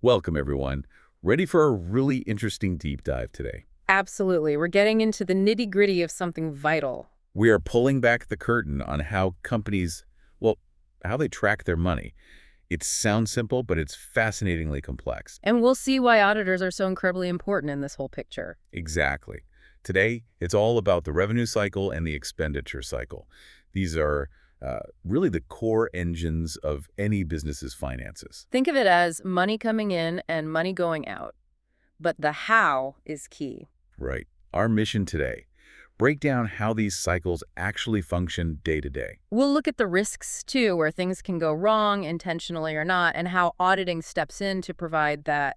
Welcome, everyone. Ready for a really interesting deep dive today? Absolutely. We're getting into the nitty-gritty of something vital. We are pulling back the curtain on how companies, well, how they track their money. It sounds simple, but it's fascinatingly complex. And we'll see why auditors are so incredibly important in this whole picture. Exactly. Today, it's all about the revenue cycle and the expenditure cycle. These are really the core engines of any business's finances. Think of it as money coming in and money going out. But the how is key. Right. Our mission today, break down how these cycles actually function day to day. We'll look at the risks, too, where things can go wrong, intentionally or not, and how auditing steps in to provide that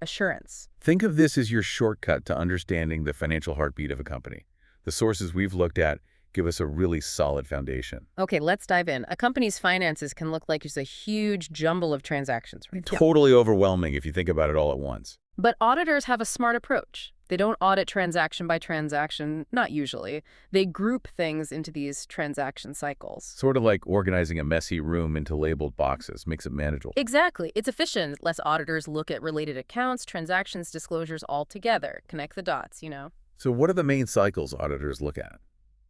assurance. Think of this as your shortcut to understanding the financial heartbeat of a company. The sources we've looked at give us a really solid foundation. Okay, let's dive in. A company's finances can look like just a huge jumble of transactions, right? Totally overwhelming if you think about it all at once. But auditors have a smart approach. They don't audit transaction by transaction, not usually. They group things into these transaction cycles. Sort of like organizing a messy room into labeled boxes, makes it manageable. Exactly. It's efficient. Less auditors look at related accounts, transactions, disclosures all together. Connect the dots. So what are the main cycles auditors look at?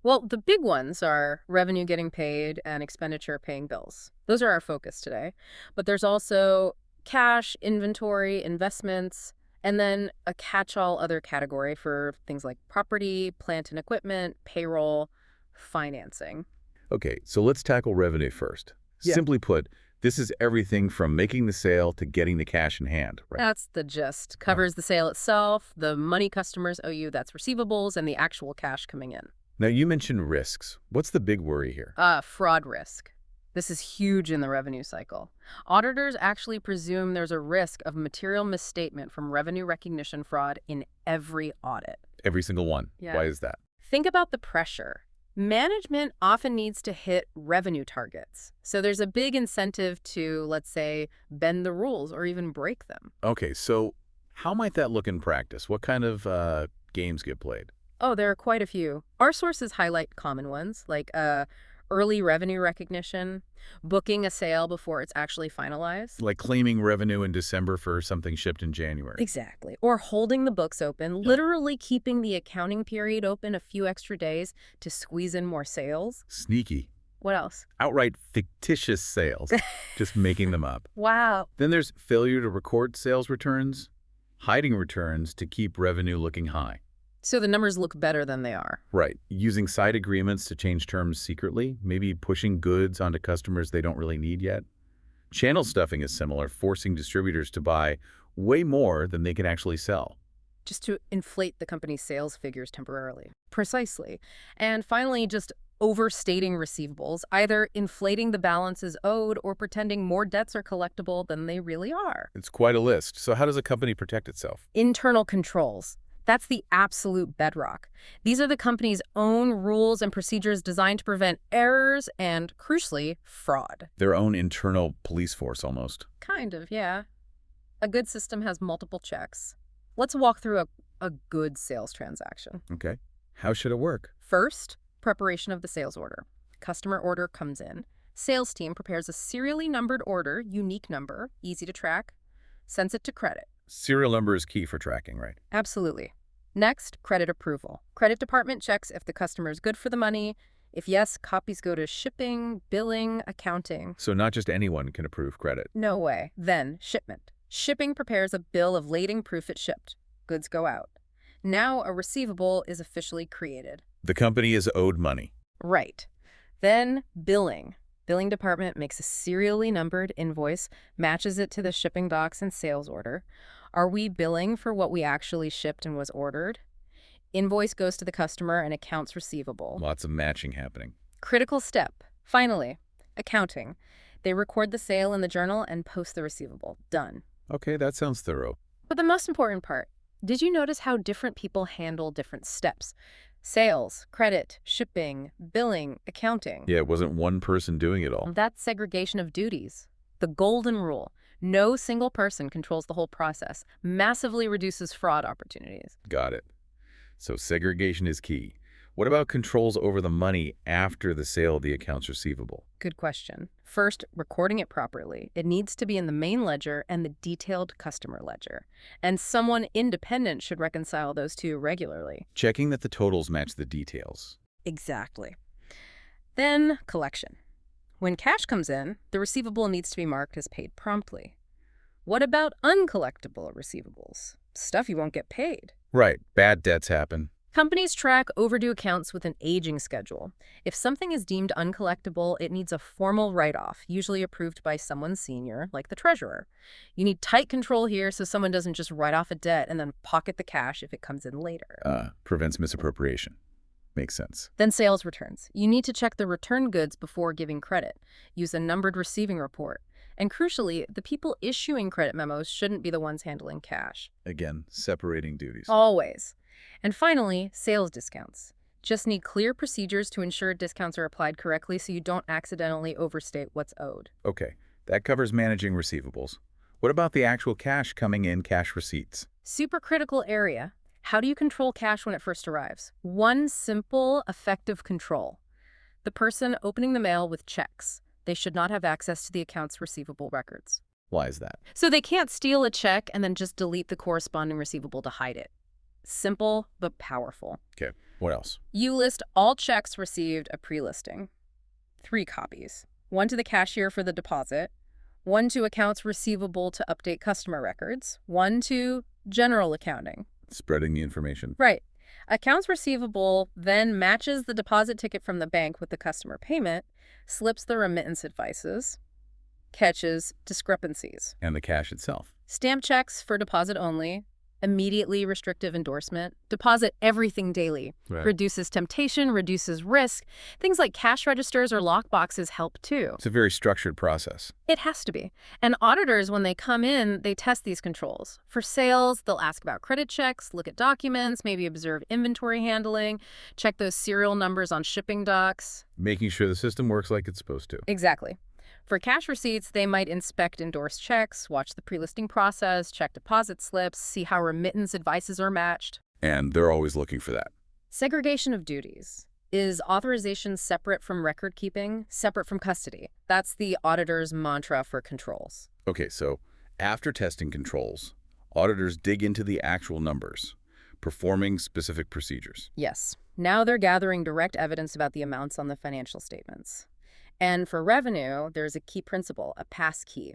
Well, the big ones are revenue getting paid and expenditure paying bills. Those are our focus today. But there's also cash, inventory, investments, and then a catch-all other category for things like property, plant and equipment, payroll, financing. Okay, so let's tackle revenue first. Yeah. Simply put, this is everything from making the sale to getting the cash in hand, right? That's the gist. Covers the sale itself, the money customers owe you, that's receivables, and the actual cash coming in. Now, you mentioned risks. What's the big worry here? Fraud risk. This is huge in the revenue cycle. Auditors actually presume there's a risk of material misstatement from revenue recognition fraud in every audit. Every single one. Yeah. Why is that? Think about the pressure. Management often needs to hit revenue targets. So there's a big incentive to, let's say, bend the rules or even break them. Okay, so how might that look in practice? What kind of games get played? Oh, there are quite a few. Our sources highlight common ones, like early revenue recognition, booking a sale before it's actually finalized. Like claiming revenue in December for something shipped in January. Exactly. Or holding the books open, literally keeping the accounting period open a few extra days to squeeze in more sales. Sneaky. What else? Outright fictitious sales. Just making them up. Wow. Then there's failure to record sales returns, hiding returns to keep revenue looking high. So the numbers look better than they are. Right. Using side agreements to change terms secretly, maybe pushing goods onto customers they don't really need yet. Channel stuffing is similar, forcing distributors to buy way more than they can actually sell. Just to inflate the company's sales figures temporarily. Precisely. And finally, just overstating receivables, either inflating the balances owed or pretending more debts are collectible than they really are. It's quite a list. So how does a company protect itself? Internal controls. That's the absolute bedrock. These are the company's own rules and procedures designed to prevent errors and, crucially, fraud. Their own internal police force, almost. Kind of, yeah. A good system has multiple checks. Let's walk through a good sales transaction. Okay. How should it work? First, preparation of the sales order. Customer order comes in. Sales team prepares a serially numbered order, unique number, easy to track, sends it to credit. Serial number is key for tracking, right? Absolutely. Next, credit approval. Credit department checks if the customer is good for the money. If yes, copies go to shipping, billing, accounting. So not just anyone can approve credit. No way. Then, shipment. Shipping prepares a bill of lading proof it shipped. Goods go out. Now a receivable is officially created. The company is owed money. Right. Then, billing. Billing department makes a serially numbered invoice, matches it to the shipping docs and sales order. Are we billing for what we actually shipped and was ordered? Invoice goes to the customer and accounts receivable. Lots of matching happening. Critical step. Finally, accounting. They record the sale in the journal and post the receivable. Done. Okay, that sounds thorough. But the most important part, did you notice how different people handle different steps? Sales, credit, shipping, billing, accounting. Yeah, it wasn't one person doing it all. That's segregation of duties. The golden rule. No single person controls the whole process. Massively reduces fraud opportunities. Got it. So segregation is key. What about controls over the money after the sale of the accounts receivable? Good question. First, recording it properly. It needs to be in the main ledger and the detailed customer ledger. And someone independent should reconcile those two regularly. Checking that the totals match the details. Exactly. Then, collection. When cash comes in, the receivable needs to be marked as paid promptly. What about uncollectible receivables? Stuff you won't get paid. Right, bad debts happen. Companies track overdue accounts with an aging schedule. If something is deemed uncollectible, it needs a formal write-off, usually approved by someone senior, like the treasurer. You need tight control here so someone doesn't just write off a debt and then pocket the cash if it comes in later. Prevents misappropriation. Makes sense. Then sales returns. You need to check the return goods before giving credit. Use a numbered receiving report. And crucially, the people issuing credit memos shouldn't be the ones handling cash. Again, separating duties. Always. And finally, sales discounts. Just need clear procedures to ensure discounts are applied correctly so you don't accidentally overstate what's owed. Okay, that covers managing receivables. What about the actual cash coming in, cash receipts? Super critical area. How do you control cash when it first arrives? One simple, effective control. The person opening the mail with checks. They should not have access to the account's receivable records. Why is that? So they can't steal a check and then just delete the corresponding receivable to hide it. Simple, but powerful. Okay, what else? You list all checks received a pre-listing. 3 copies. 1 to the cashier for the deposit, 1 to accounts receivable to update customer records, 1 to general accounting. Spreading the information. Right. Accounts receivable then matches the deposit ticket from the bank with the customer payment, slips the remittance advices, catches discrepancies. And the cash itself. Stamp checks for deposit only, immediately restrictive endorsement, deposit everything daily. Right. Reduces temptation, reduces risk. Things like cash registers or lock boxes help too. It's a very structured process. It has to be. And auditors, when they come in, they test these controls. For sales, they'll ask about credit checks, look at documents, maybe observe inventory handling, check those serial numbers on shipping docks. Making sure the system works like it's supposed to. Exactly. For cash receipts, they might inspect endorsed checks, watch the pre-listing process, check deposit slips, see how remittance advices are matched. And they're always looking for that. Segregation of duties. Is authorization separate from record keeping, separate from custody? That's the auditor's mantra for controls. Okay, so after testing controls, auditors dig into the actual numbers, performing specific procedures. Yes. Now they're gathering direct evidence about the amounts on the financial statements. And for revenue, there's a key principle, a pass key.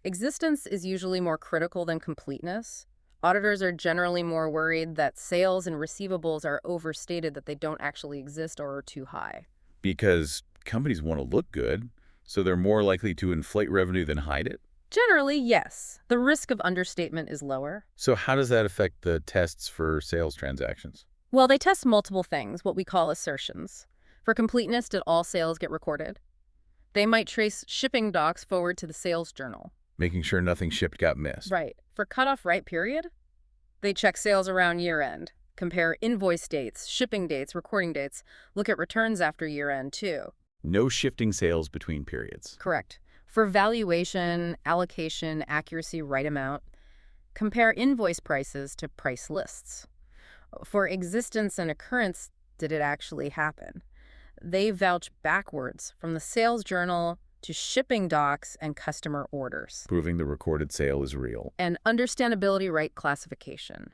Existence is usually more critical than completeness. Auditors are generally more worried that sales and receivables are overstated, that they don't actually exist or are too high. Because companies want to look good, so they're more likely to inflate revenue than hide it? Generally, yes. The risk of understatement is lower. So how does that affect the tests for sales transactions? Well, they test multiple things, what we call assertions. For completeness, did all sales get recorded? They might trace shipping docs forward to the sales journal. Making sure nothing shipped got missed. Right. For cutoff right period, they check sales around year-end, compare invoice dates, shipping dates, recording dates, look at returns after year-end, too. No shifting sales between periods. Correct. For valuation, allocation, accuracy, right amount, compare invoice prices to price lists. For existence and occurrence, did it actually happen? They vouch backwards from the sales journal to shipping docs and customer orders. Proving the recorded sale is real. And understandability right classification.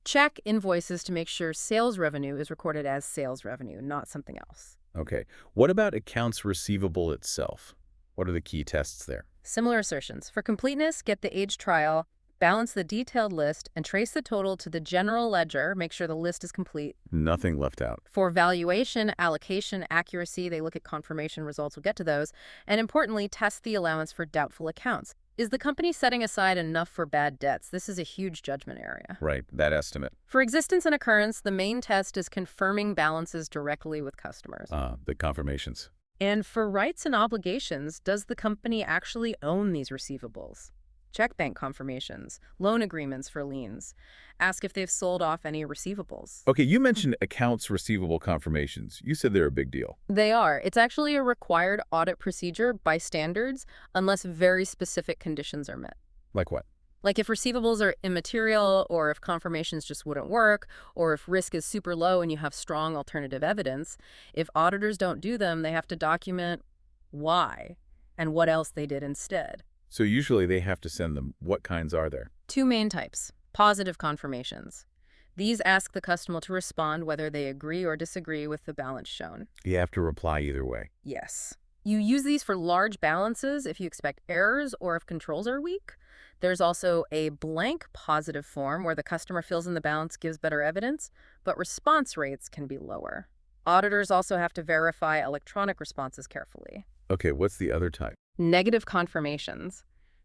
Check invoices to make sure sales revenue is recorded as sales revenue, not something else. Okay. What about accounts receivable itself? What are the key tests there? Similar assertions. For completeness, get the age trial, balance the detailed list, and trace the total to the general ledger. Make sure the list is complete. Nothing left out. For valuation, allocation, accuracy, they look at confirmation results. We'll get to those. And importantly, test the allowance for doubtful accounts. Is the company setting aside enough for bad debts? This is a huge judgment area. Right, that estimate. For existence and occurrence, the main test is confirming balances directly with customers. The confirmations. And for rights and obligations, does the company actually own these receivables? Check bank confirmations, loan agreements for liens. Ask if they've sold off any receivables. Okay, you mentioned accounts receivable confirmations. You said they're a big deal. They are. It's actually a required audit procedure by standards unless very specific conditions are met. Like what? Like if receivables are immaterial, or if confirmations just wouldn't work, or if risk is super low and you have strong alternative evidence, if auditors don't do them, they have to document why and what else they did instead. So usually they have to send them. What kinds are there? Two main types: positive confirmations. These ask the customer to respond whether they agree or disagree with the balance shown. You have to reply either way. Yes. You use these for large balances if you expect errors or if controls are weak. There's also a blank positive form where the customer fills in the balance, gives better evidence, but response rates can be lower. Auditors also have to verify electronic responses carefully. Okay, what's the other type? Negative confirmations.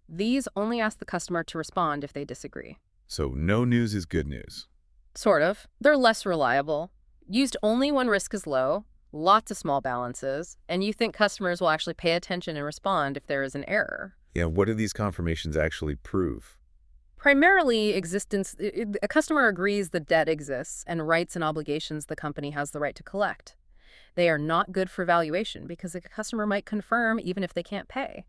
These only ask the customer to respond if they disagree. So no news is good news. Sort of. They're less reliable. Used only when risk is low, lots of small balances, and you think customers will actually pay attention and respond if there is an error. Yeah, what do these confirmations actually prove? Primarily, a customer agrees the debt exists and rights and obligations the company has the right to collect. They are not good for valuation because a customer might confirm even if they can't pay.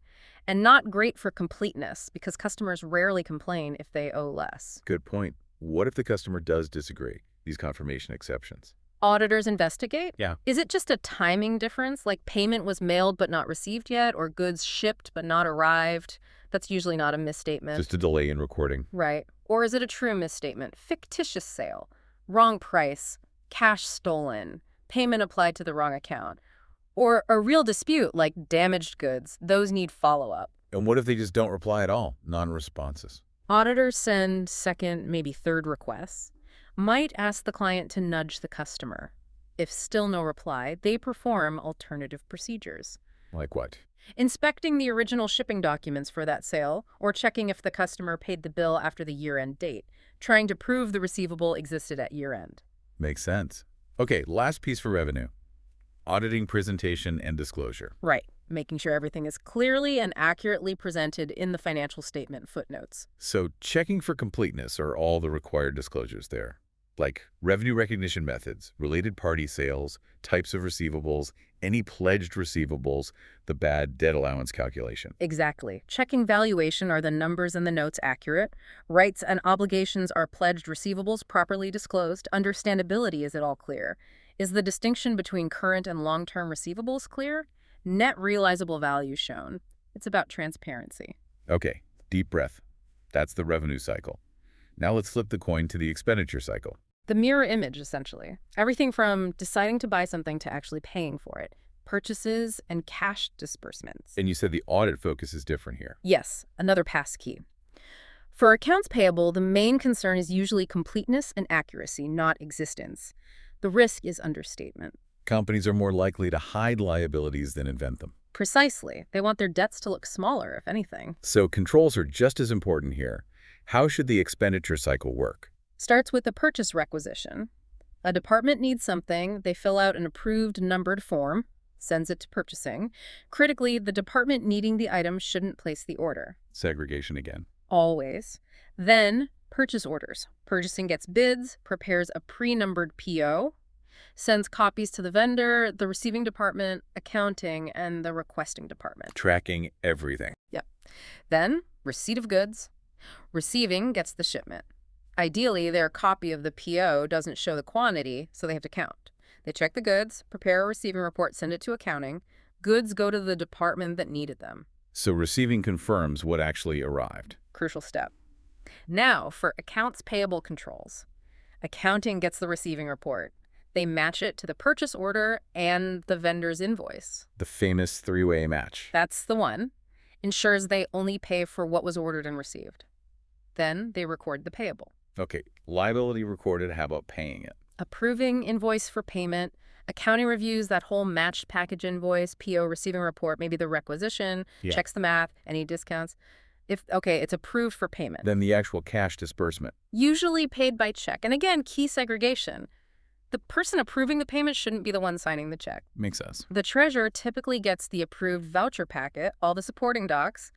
And not great for completeness because customers rarely complain if they owe less. Good point. What if the customer does disagree? These confirmation exceptions. Auditors investigate. Yeah. Is it just a timing difference, like payment was mailed but not received yet, or goods shipped but not arrived? That's usually not a misstatement. Just a delay in recording. Right. Or is it a true misstatement? Fictitious sale, wrong price, cash stolen, payment applied to the wrong account. Or a real dispute like damaged goods. Those need follow-up. And what if they just don't reply at all? Non-responses. Auditors send second, maybe third requests. Might ask the client to nudge the customer. If still no reply, they perform alternative procedures. Like what? Inspecting the original shipping documents for that sale, or checking if the customer paid the bill after the year-end date, trying to prove the receivable existed at year-end. Makes sense. Okay, last piece for revenue. Auditing presentation and disclosure. Right. Making sure everything is clearly and accurately presented in the financial statement footnotes. So checking for completeness are all the required disclosures there, like revenue recognition methods, related party sales, types of receivables, any pledged receivables, the bad debt allowance calculation. Exactly. Checking valuation, are the numbers in the notes accurate? Rights and obligations, are pledged receivables properly disclosed? Understandability, is it all clear? Is the distinction between current and long-term receivables clear? Net realizable value shown. It's about transparency. Okay, deep breath. That's the revenue cycle. Now let's flip the coin to the expenditure cycle. The mirror image, essentially. Everything from deciding to buy something to actually paying for it. Purchases and cash disbursements. And you said the audit focus is different here. Yes, another pass key. For accounts payable, the main concern is usually completeness and accuracy, not existence. The risk is understatement. Companies are more likely to hide liabilities than invent them. Precisely. They want their debts to look smaller, if anything. So controls are just as important here. How should the expenditure cycle work? Starts with the purchase requisition. A department needs something, they fill out an approved numbered form, sends it to purchasing. Critically, the department needing the item shouldn't place the order. Segregation again. Always. Then, purchase orders. Purchasing gets bids, prepares a pre-numbered PO, sends copies to the vendor, the receiving department, accounting, and the requesting department. Tracking everything. Yep. Then, receipt of goods. Receiving gets the shipment. Ideally, their copy of the PO doesn't show the quantity, so they have to count. They check the goods, prepare a receiving report, send it to accounting. Goods go to the department that needed them. So receiving confirms what actually arrived. Crucial step. Now, for accounts payable controls. Accounting gets the receiving report. They match it to the purchase order and the vendor's invoice. The famous three-way match. That's the one. Ensures they only pay for what was ordered and received. Then they record the payable. Okay, liability recorded, how about paying it? Approving invoice for payment. Accounting reviews that whole matched package invoice, PO, receiving report, maybe the requisition, checks the math, any discounts. It's approved for payment. Then the actual cash disbursement. Usually paid by check. And again, key segregation. The person approving the payment shouldn't be the one signing the check. Makes sense. The treasurer typically gets the approved voucher packet, all the supporting docs,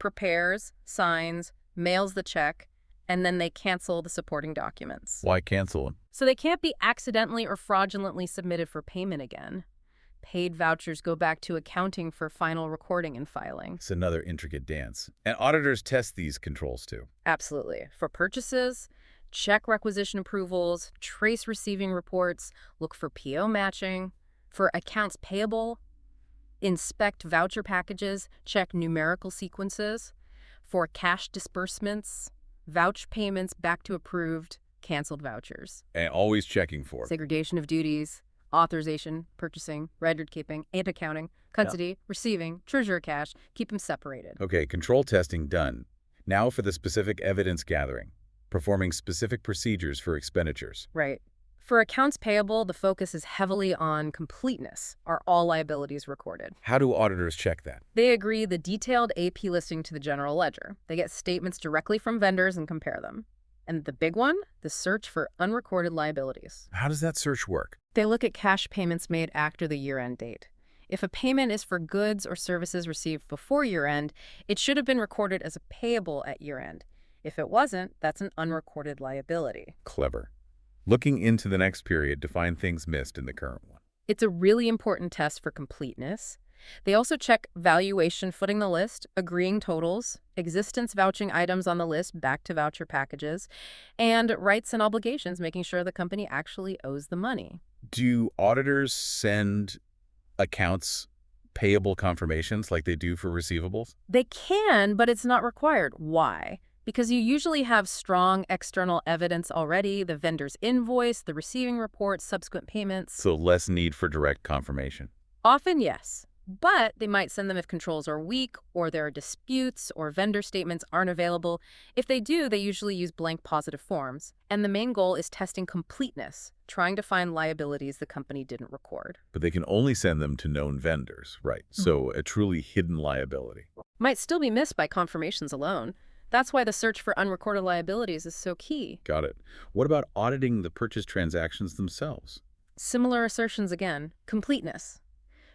prepares, signs, mails the check, and then they cancel the supporting documents. Why cancel them? So they can't be accidentally or fraudulently submitted for payment again. Paid vouchers go back to accounting for final recording and filing. It's another intricate dance. And auditors test these controls too. Absolutely. For purchases, check requisition approvals, trace receiving reports, look for PO matching. For accounts payable, inspect voucher packages, check numerical sequences. For cash disbursements, vouch payments back to approved, canceled vouchers. And always checking for. Segregation of duties, authorization, purchasing, record keeping, and accounting, Yeah. custody, receiving, treasurer cash, keep them separated. Okay, control testing done. Now for the specific evidence gathering, performing specific procedures for expenditures. Right. For accounts payable, the focus is heavily on completeness. Are all liabilities recorded? How do auditors check that? They agree the detailed AP listing to the general ledger. They get statements directly from vendors and compare them. And the big one, the search for unrecorded liabilities. How does that search work? They look at cash payments made after the year-end date. If a payment is for goods or services received before year-end, it should have been recorded as a payable at year-end. If it wasn't, that's an unrecorded liability. Clever. Looking into the next period to find things missed in the current one. It's a really important test for completeness. They also check valuation footing the list, agreeing totals, existence vouching items on the list back to voucher packages, and rights and obligations, making sure the company actually owes the money. Do auditors send accounts payable confirmations like they do for receivables? They can, but it's not required. Why? Because you usually have strong external evidence already, the vendor's invoice, the receiving report, subsequent payments. So less need for direct confirmation. Often, yes. But they might send them if controls are weak, or there are disputes, or vendor statements aren't available. If they do, they usually use blank positive forms. And the main goal is testing completeness, trying to find liabilities the company didn't record. But they can only send them to known vendors, right? So a truly hidden liability. Might still be missed by confirmations alone. That's why the search for unrecorded liabilities is so key. Got it. What about auditing the purchase transactions themselves? Similar assertions again. Completeness.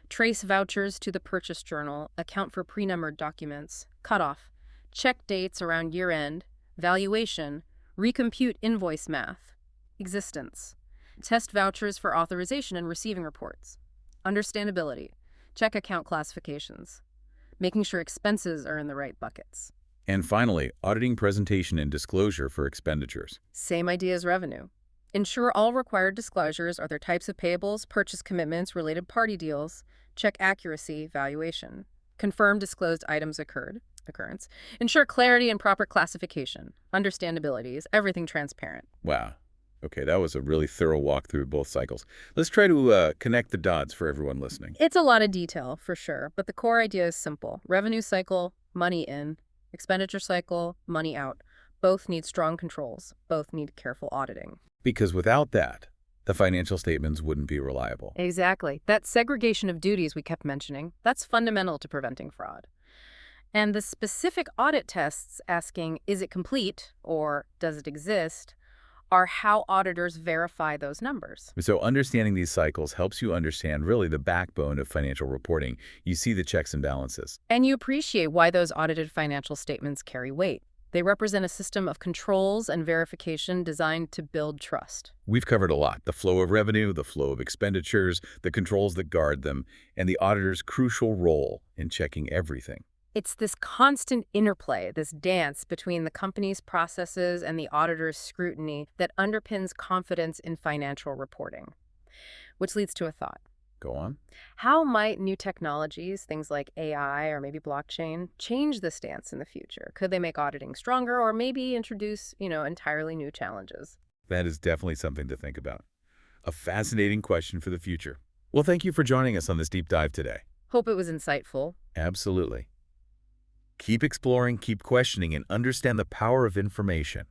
Trace vouchers to the purchase journal, account for pre-numbered documents, cutoff, check dates around year-end, valuation, recompute invoice math, existence, test vouchers for authorization and receiving reports, understandability, check account classifications, making sure expenses are in the right buckets. And finally, auditing presentation and disclosure for expenditures. Same idea as revenue. Ensure all required disclosures are their types of payables, purchase commitments, related party deals. Check accuracy, valuation. Confirm disclosed items occurrence. Ensure clarity and proper classification. Understandability, is everything transparent. Wow. Okay, that was a really thorough walk through both cycles. Let's try to connect the dots for everyone listening. It's a lot of detail, for sure, but the core idea is simple. Revenue cycle, money in. Expenditure cycle, money out. Both need strong controls. Both need careful auditing. Because without that, the financial statements wouldn't be reliable. Exactly. That segregation of duties we kept mentioning, that's fundamental to preventing fraud. And the specific audit tests asking, is it complete or does it exist, are how auditors verify those numbers. So understanding these cycles helps you understand really the backbone of financial reporting. You see the checks and balances. And you appreciate why those audited financial statements carry weight. They represent a system of controls and verification designed to build trust. We've covered a lot: the flow of revenue, the flow of expenditures, the controls that guard them, and the auditor's crucial role in checking everything. It's this constant interplay, this dance between the company's processes and the auditor's scrutiny that underpins confidence in financial reporting. Which leads to a thought. Go on. How might new technologies, things like AI or maybe blockchain, change this dance in the future? Could they make auditing stronger or maybe introduce, entirely new challenges? That is definitely something to think about. A fascinating question for the future. Well, thank you for joining us on this deep dive today. Hope it was insightful. Absolutely. Keep exploring, keep questioning, and understand the power of information.